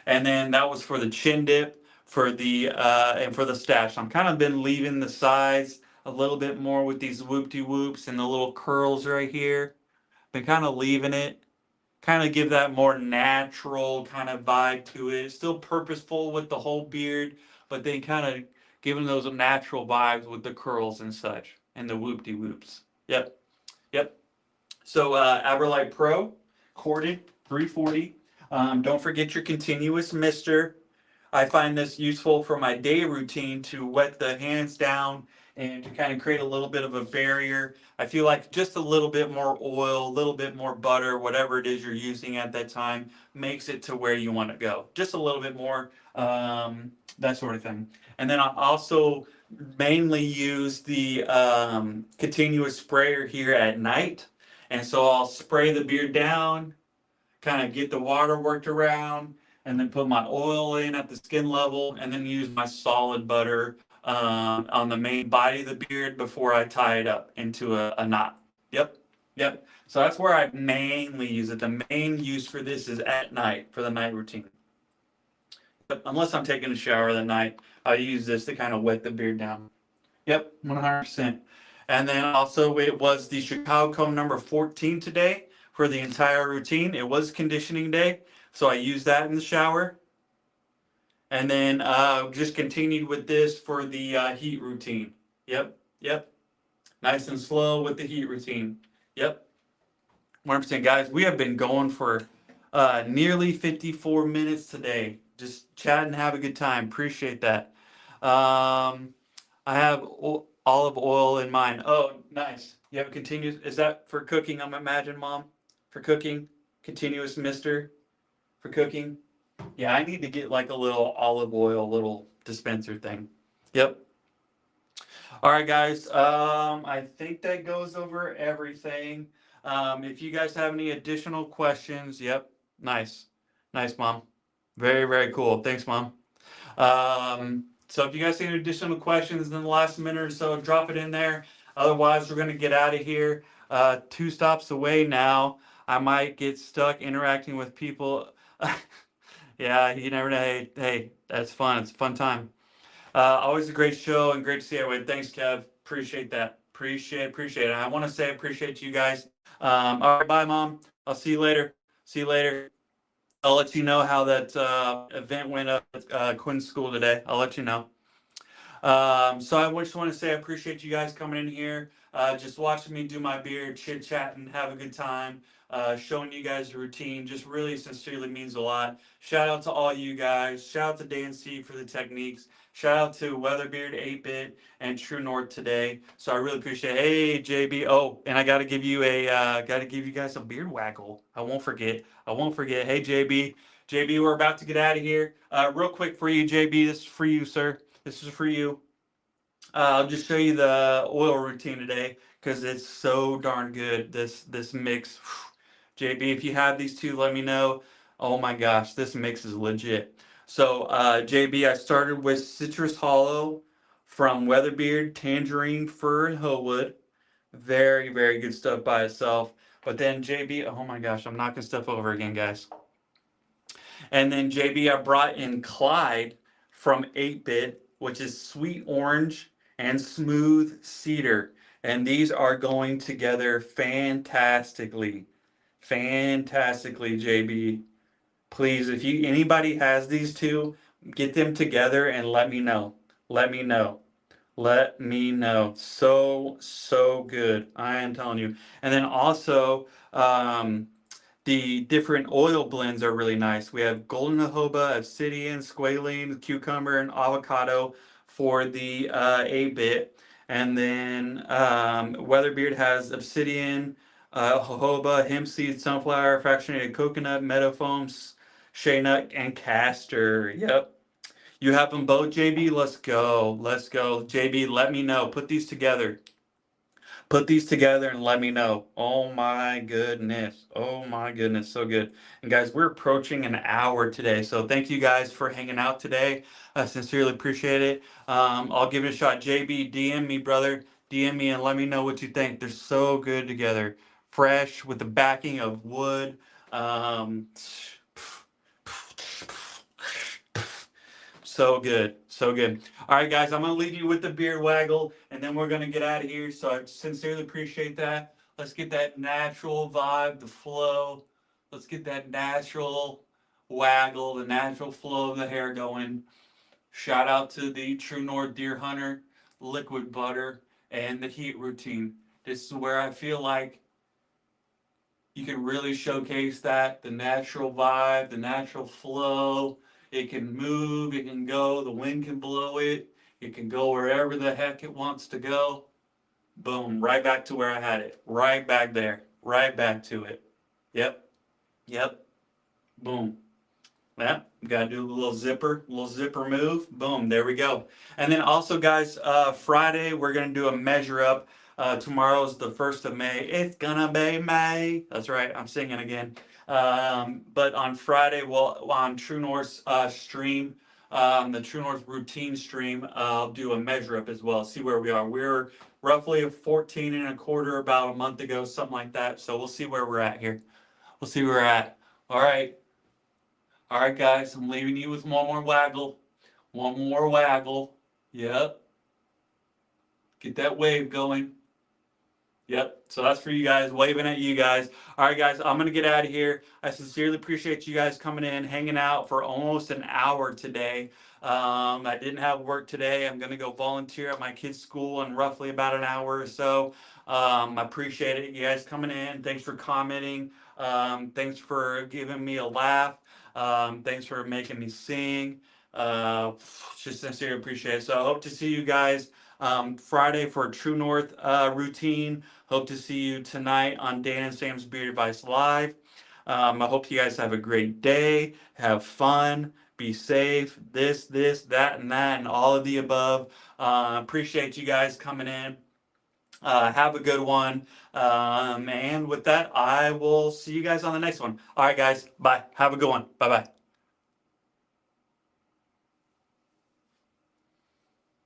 And then that was for the chin dip, for the and for the stash. I'm kind of been leaving the sides a little bit more with these whoop-de-whoops and the little curls right here. Been kind of leaving it, kind of give that more natural kind of vibe to it. Still purposeful with the whole beard, but then kind of giving those natural vibes with the curls and such and the whoop-de-whoops. Yep, yep. So Aberlite Pro, corded, 340. Don't forget your continuous mister. I find this useful for my day routine to wet the hands down and to kind of create a little bit of a barrier. I feel like just a little bit more oil, a little bit more butter, whatever it is you're using at that time, makes it to where you want to go. Just a little bit more, that sort of thing. And then I also mainly use the continuous sprayer here at night. And so I'll spray the beard down, kind of get the water worked around, and then put my oil in at the skin level, and then use my solid butter on the main body of the beard before I tie it up into a knot. Yep, yep. So that's where I mainly use it. The main use for this is at night for the night routine. But unless I'm taking a shower that night, I use this to kind of wet the beard down. Yep, 100%. And then also it was the Chicago comb number 14 today for the entire routine. It was conditioning day, so I used that in the shower. And then just continued with this for the heat routine. Yep, yep. Nice and slow with the heat routine. Yep. 100%, guys. We have been going for nearly 54 minutes today. Just chat and have a good time. Appreciate that. I have olive oil in mine. Oh, nice. You have a continuous. Is that for cooking? I'm imagine, Mom, for cooking. Continuous mister for cooking. Yeah, I need to get like a little olive oil, little dispenser thing. Yep. All right, guys. I think that goes over everything. If you guys have any additional questions, yep. Nice. Nice, Mom. Very, very cool. Thanks, Mom. So if you guys have any additional questions in the last minute or so, drop it in there. Otherwise, we're going to get out of here. 2 stops away now. I might get stuck interacting with people. Yeah, you never know. Hey, that's fun. It's a fun time. Always a great show and great to see everybody. Thanks, Kev. Appreciate that. Appreciate it. I want to say I appreciate you guys. All right, bye, Mom. I'll see you later. See you later. I'll let you know how that event went up at Quinn's school today. I'll let you know. So I just want to say I appreciate you guys coming in here, just watching me do my beard, chit chatting, have a good time, showing you guys the routine. Just really sincerely means a lot. Shout out to all you guys. Shout out to Dan C for the techniques. Shout out to Weatherbeard, 8-Bit, and True North today. So I really appreciate it. Hey, JB. Oh, and I got to give you guys a beard waggle. I won't forget. Hey, JB. JB, we're about to get out of here. Real quick for you, JB. This is for you, sir. This is for you. I'll just show you the oil routine today because it's so darn good. This mix, JB. If you have these two, let me know. Oh my gosh, this mix is legit. So JB, I started with Citrus Hollow from Weatherbeard, Tangerine, Fir, and Howood. Very good stuff by itself. But then JB, oh my gosh, I'm knocking stuff over again, guys. And then JB, I brought in Clyde from 8-Bit, which is sweet orange and smooth cedar. And these are going together fantastically. Fantastically, JB. Please, if you anybody has these two, get them together and let me know. Let me know. Let me know. So good. I am telling you. And then also, the different oil blends are really nice. We have golden jojoba, obsidian, squalene, cucumber, and avocado for the 8-bit. And then Weatherbeard has obsidian, jojoba, hemp seed, sunflower, fractionated coconut, meadow foam, shea nut, and castor. Yep. You have them both, JB? Let's go. Let's go. JB, let me know. Put these together. Put these together and let me know. Oh my goodness. Oh my goodness. So good. And guys, we're approaching an hour today. So thank you guys for hanging out today. I sincerely appreciate it. I'll give it a shot. JB, DM me, brother. DM me and let me know what you think. They're so good together. Fresh with the backing of wood. Um, So good. So good. All right, guys, I'm going to leave you with the beard waggle, and then we're going to get out of here. So I sincerely appreciate that. Let's get that natural vibe, the flow. Let's get that natural waggle, the natural flow of the hair going. Shout out to the True North Deer Hunter, liquid butter, and the heat routine. This is where I feel like you can really showcase that the natural vibe, the natural flow. It can move, it can go, the wind can blow it, it can go wherever the heck it wants to go. Boom, right back to where I had it. Right back there. Right back to it. Yep. Yep. Boom. Yeah, got to do a little zipper move. Boom, there we go. And then also, guys, Friday we're gonna do a measure up. Tomorrow's the 1st of May. It's gonna be May. That's right. I'm singing again. But on Friday, we'll on True North's stream, the True North routine stream, I'll do a measure up as well. See where we are. We're roughly 14 and a quarter about a month ago, something like that. So we'll see where we're at here. We'll see where we're at. All right. All right, guys, I'm leaving you with one more waggle. One more waggle. Yep. Get that wave going. Yep. So that's for you guys, waving at you guys. All right, guys, I'm going to get out of here. I sincerely appreciate you guys coming in, hanging out for almost an hour today. I didn't have work today. I'm going to go volunteer at my kids' school in roughly about an hour or so. I appreciate it. You guys coming in. Thanks for commenting. Thanks for giving me a laugh. Thanks for making me sing. Just sincerely appreciate it. So I hope to see you guys Friday for a True North routine. Hope to see you tonight on Dan and Sam's Beard Advice Live. I hope you guys have a great day. Have fun. Be safe. This, that, and that, and all of the above. Appreciate you guys coming in. Have a good one. And with that, I will see you guys on the next one. All right, guys. Bye. Have a good one. Bye bye.